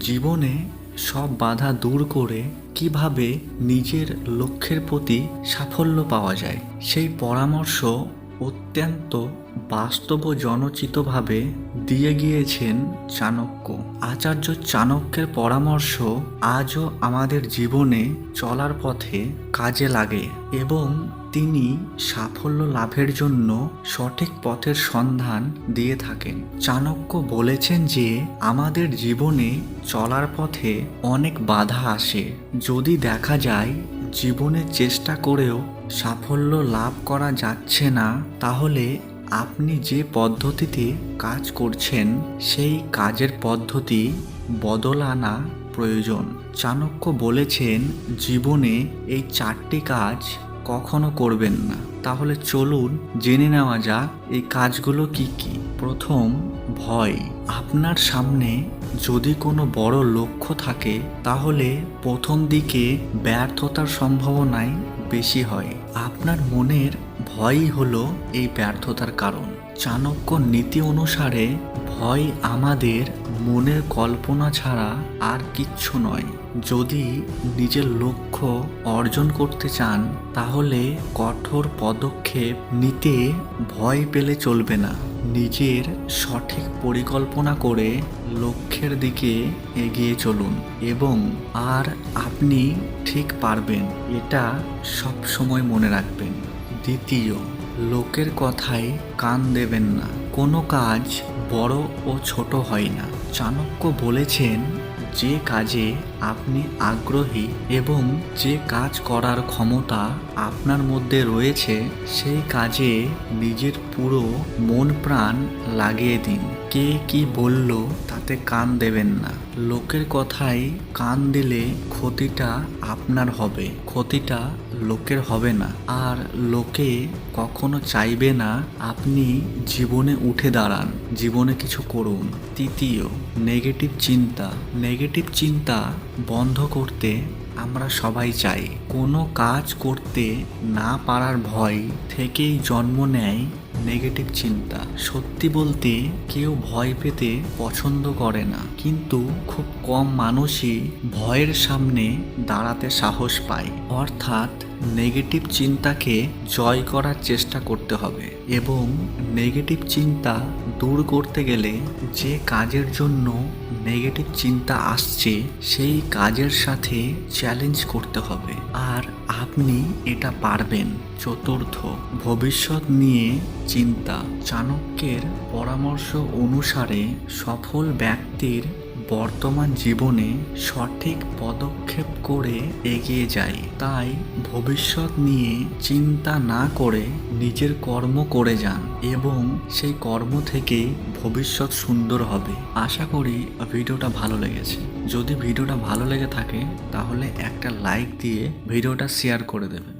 জীবনে সব বাধা দূর করে কিভাবে নিজের লক্ষ্যের প্রতি সাফল্য পাওয়া যায় সেই পরামর্শ অত্যন্ত বাস্তব ও জনচিতভাবে দিয়ে গিয়েছেন চাণক্য। আচার্য চাণক্যের পরামর্শ আজও আমাদের জীবনে চলার পথে কাজে লাগে এবং তিনি সাফল্য লাভের জন্য সঠিক পথের সন্ধান দিয়ে থাকেন। চাণক্য বলেছেন যে আমাদের জীবনে চলার পথে অনেক বাধা আসে। যদি দেখা যায় জীবনে চেষ্টা করেও সাফল্য লাভ করা যাচ্ছে না, তাহলে আপনি যে পদ্ধতিতে কাজ করছেন সেই কাজের পদ্ধতি বদল আনা প্রয়োজন। চাণক্য বলেছেন জীবনে এই 4টি কাজ কখনো করবেন না। তাহলে চলুন জেনে নেওয়া যাক এই কাজগুলো কি কি। প্রথম, ভয়। আপনার সামনে যদি কোনো বড় লক্ষ্য থাকে তাহলে প্রথম দিকে ব্যর্থতার সম্ভাবনাই বেশি হয়। আপনার মনের ভয়ই হলো এই ব্যর্থতার কারণ। চাণক্য নীতি অনুসারে ভয় আমাদের মনের কল্পনা ছাড়া আর কিচ্ছু নয়। যদি নিজের লক্ষ্য অর্জন করতে চান তাহলে কঠোর পদক্ষেপ নিতে ভয় পেলে চলবে না। নিজের সঠিক পরিকল্পনা করে লক্ষ্যের দিকে এগিয়ে চলুন এবং আপনি ঠিক পারবেন, এটা সব সময় মনে রাখবেন। দ্বিতীয়, লোকের কথায় কান দেবেন না। কোনো কাজ বড় ও ছোট হয় না। চাণক্য বলেছেন যে কাজে আপনি আগ্রহী এবং যে কাজ করার ক্ষমতা আপনার মধ্যে রয়েছে সেই কাজে নিজের পুরো মন প্রাণ লাগিয়ে দিন। কে কি বলল তাতে কান দেবেন না। লোকের কথায় কান দিলে ক্ষতিটা আপনার হবে, ক্ষতিটা লোকের হবে না। আর লোকে কখনো চাইবে না আপনি জীবনে উঠে দাঁড়ান, জীবনে কিছু করুন। তৃতীয়, নেগেটিভ চিন্তা। নেগেটিভ চিন্তা বন্ধ করতে আমরা সবাই চাই। কোনো কাজ করতে না পারার ভয় থেকেই জন্ম নেয় নেগেটিভ চিন্তা। সত্যি বলতে কেউ ভয় পেতে পছন্দ করে না, কিন্তু খুব কম মানুষই ভয়ের সামনে দাঁড়াতে সাহস পায়। অর্থাৎ নেগেটিভ চিন্তাকে জয় করার চেষ্টা করতে হবে এবং নেগেটিভ চিন্তা দূর করতে গেলে যে কাজের জন্য নেগেটিভ চিন্তা আসছে সেই কাজের সাথে চ্যালেঞ্জ করতে হবে, আর আপনি এটা পারবেন। চতুর্থ, ভবিষ্যৎ নিয়ে চিন্তা। চাণক্যের পরামর্শ অনুসারে সফল ব্যক্তির বর্তমান জীবনে সঠিক পদক্ষেপ করে এগিয়ে যায়। তাই ভবিষ্যৎ নিয়ে চিন্তা না করে নিজের কর্ম করে যান এবং সেই কর্ম থেকে ভবিষ্যৎ সুন্দর হবে। আশা করি ভিডিওটা ভালো লেগেছে। যদি ভিডিওটা ভালো লেগে থাকে তাহলে একটা লাইক দিয়ে ভিডিওটা শেয়ার করে দেবেন।